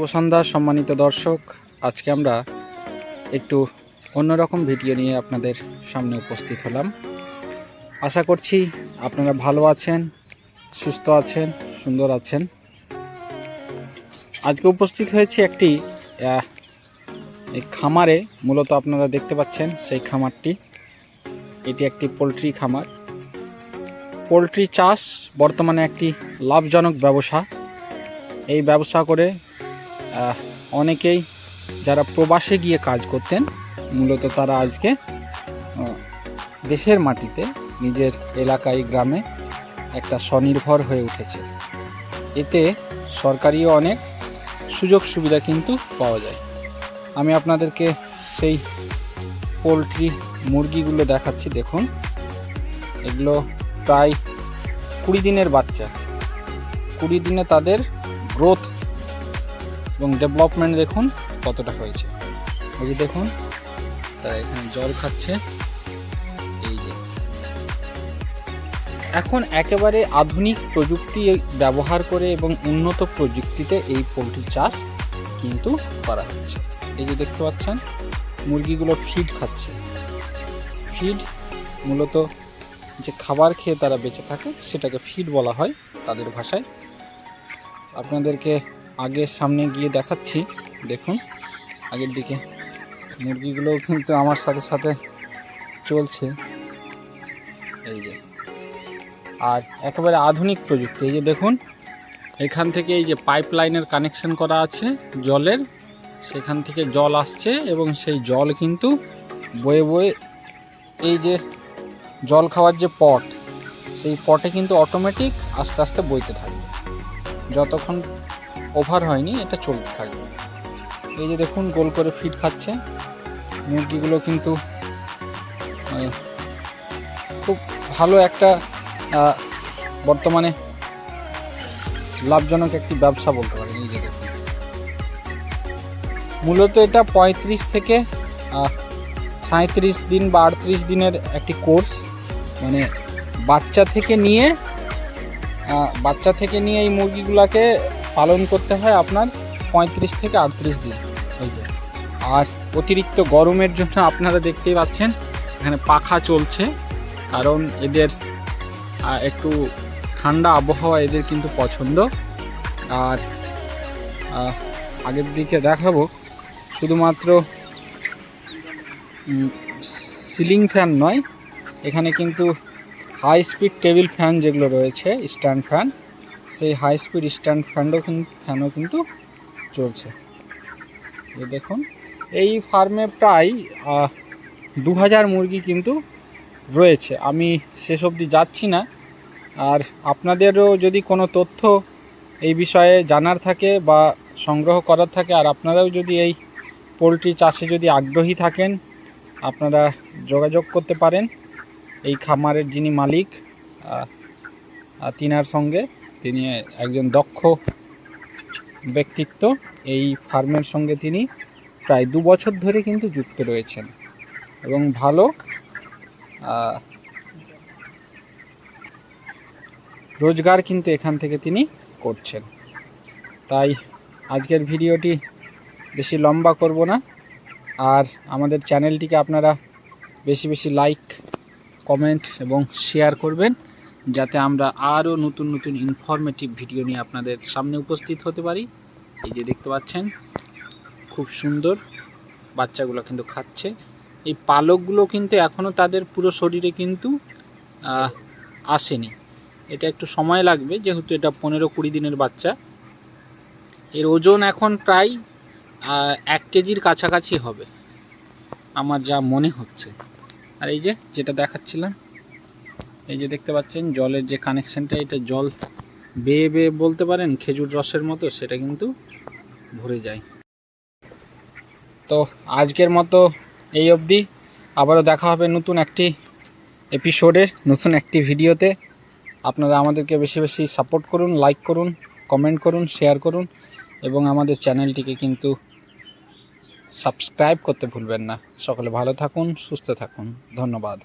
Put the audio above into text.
শুভ সন্ধ্যা সম্মানিত দর্শক। আজকে আমরা একটু অন্যরকম ভিডিও নিয়ে আপনাদের সামনে উপস্থিত হলাম। আশা করছি আপনারা ভালো আছেন, সুস্থ আছেন, সুন্দর আছেন। আজকে উপস্থিত হয়েছি একটি খামারে। মূলত আপনারা দেখতে পাচ্ছেন সেই খামারটি, এটি একটি পোলট্রি খামার। পোলট্রি চাষ বর্তমানে একটি লাভজনক ব্যবসা। এই ব্যবসা করে অনেকেই যারা প্রবাসে গিয়ে কাজ করতেন, মূলত তারা আজকে দেশের মাটিতে নিজের এলাকায় গ্রামে একটা স্বনির্ভর হয়ে উঠেছে। এতে সরকারিও অনেক সুযোগ সুবিধা কিন্তু পাওয়া যায়। আমি আপনাদেরকে সেই পোলট্রি মুরগিগুলো দেখাচ্ছি। দেখুন, এগুলো প্রায় 20 দিনের বাচ্চা। 20 দিনে তাদের গ্রোথ এবং ডেভেলপমেন্ট দেখুন কতটা হয়েছে। এই যে দেখুন, তারা এখানে জল খাচ্ছে। এই যে এখন একেবারে আধুনিক প্রযুক্তি ব্যবহার করে এবং উন্নত প্রযুক্তিতে এই পোলট্রি চাষ কিন্তু করা হচ্ছে। এই যে দেখতে পাচ্ছেন, মুরগিগুলো ফিড খাচ্ছে। ফিড মূলত যে খাবার খেয়ে তারা বেঁচে থাকে সেটাকে ফিড বলা হয় তাদের ভাষায়। আপনাদেরকে আগে সামনে গিয়ে দেখাচ্ছি। দেখুন, আগের দিকে মুরগিগুলোও কিন্তু আমার সাথে সাথে চলছে। এই যে, আর একেবারে আধুনিক প্রযুক্তি। এই যে দেখুন, এখান থেকে এই যে পাইপ লাইনের কানেকশন করা আছে জলের, সেখান থেকে জল আসছে এবং সেই জল কিন্তু বয়ে বয়ে এই যে জল খাওয়ার যে পট, সেই পটে কিন্তু অটোমেটিক আস্তে আস্তে বইতে থাকবে। যতক্ষণ ওভার হয়নি এটা চলতে থাকবে। এই যে দেখুন, গোল করে ফিড খাচ্ছে মুরগিগুলো। কিন্তু খুব ভালো একটা বর্তমানে লাভজনক একটি ব্যবসা বলতে পারেন। এই যে দেখুন, মূলত এটা 35 থেকে 37 দিন বা 38 দিনের একটি কোর্স। মানে বাচ্চা থেকে নিয়ে এই মুরগিগুলোকে পালন করতে হয় আপনার 35 থেকে 38 দিন। এই যে, আর অতিরিক্ত গরমের জন্য আপনারা দেখতেই পাচ্ছেন এখানে পাখা চলছে, কারণ এদের একটু ঠান্ডা আবহাওয়া এদের কিন্তু পছন্দ। আর আগের দিকে দেখাবো, শুধুমাত্র সিলিং ফ্যান নয়, এখানে কিন্তু হাই স্পিড টেবিল ফ্যান যেগুলো রয়েছে, স্ট্যান্ড ফ্যান, সেই হাই স্পিড স্ট্যান্ড ফ্যানও কিন্তু চলছে। দেখুন, এই ফার্মে প্রায় 2000 মুরগি কিন্তু রয়েছে। আমি শেষ অবধি যাচ্ছি না। আর আপনাদেরও যদি কোনো তথ্য এই বিষয়ে জানার থাকে বা সংগ্রহ করার থাকে, আর আপনারাও যদি এই পোলট্রি চাষে যদি আগ্রহী থাকেন, আপনারা যোগাযোগ করতে পারেন এই খামারের যিনি মালিক তিনার সঙ্গে। তিনি একজন দক্ষ ব্যক্তিত্ব। এই ফার্মের সঙ্গে তিনি প্রায় 2 বছর ধরে কিন্তু যুক্ত রয়েছেন এবং ভালো রোজগার কিন্তু এখান থেকে তিনি করছেন। তাই আজকের ভিডিওটি বেশি লম্বা করব না। আর আমাদের চ্যানেলটিকে আপনারা বেশি বেশি লাইক, কমেন্ট এবং শেয়ার করবেন, যাতে আমরা আরও নতুন নতুন ইনফরমেটিভ ভিডিও নিয়ে আপনাদের সামনে উপস্থিত হতে পারি। এই যে দেখতে পাচ্ছেন, খুব সুন্দর বাচ্চাগুলো কিন্তু খাচ্ছে। এই পালকগুলো কিন্তু এখনও তাদের পুরো শরীরে কিন্তু আসেনি। এটা একটু সময় লাগবে, যেহেতু এটা 15-20 দিনের বাচ্চা। এর ওজন এখন প্রায় 1 কেজির কাছাকাছি হবে আমার যা মনে হচ্ছে। আর এই যে যেটা দেখাচ্ছিলাম, এই যে দেখতে পাচ্ছেন জলের যে কানেকশানটা, এটা জল বেয়ে বেয়ে বলতে পারেন খেজুর রসের মতো, সেটা কিন্তু ভরে যায়। তো আজকের মতো এই অবধি। আবারও দেখা হবে নতুন একটি এপিসোডে, নতুন একটি ভিডিওতে। আপনারা আমাদেরকে বেশি বেশি সাপোর্ট করুন, লাইক করুন, কমেন্ট করুন, শেয়ার করুন এবং আমাদের চ্যানেলটিকে কিন্তু সাবস্ক্রাইব করতে ভুলবেন না। সকলে ভালো থাকুন, সুস্থ থাকুন। ধন্যবাদ।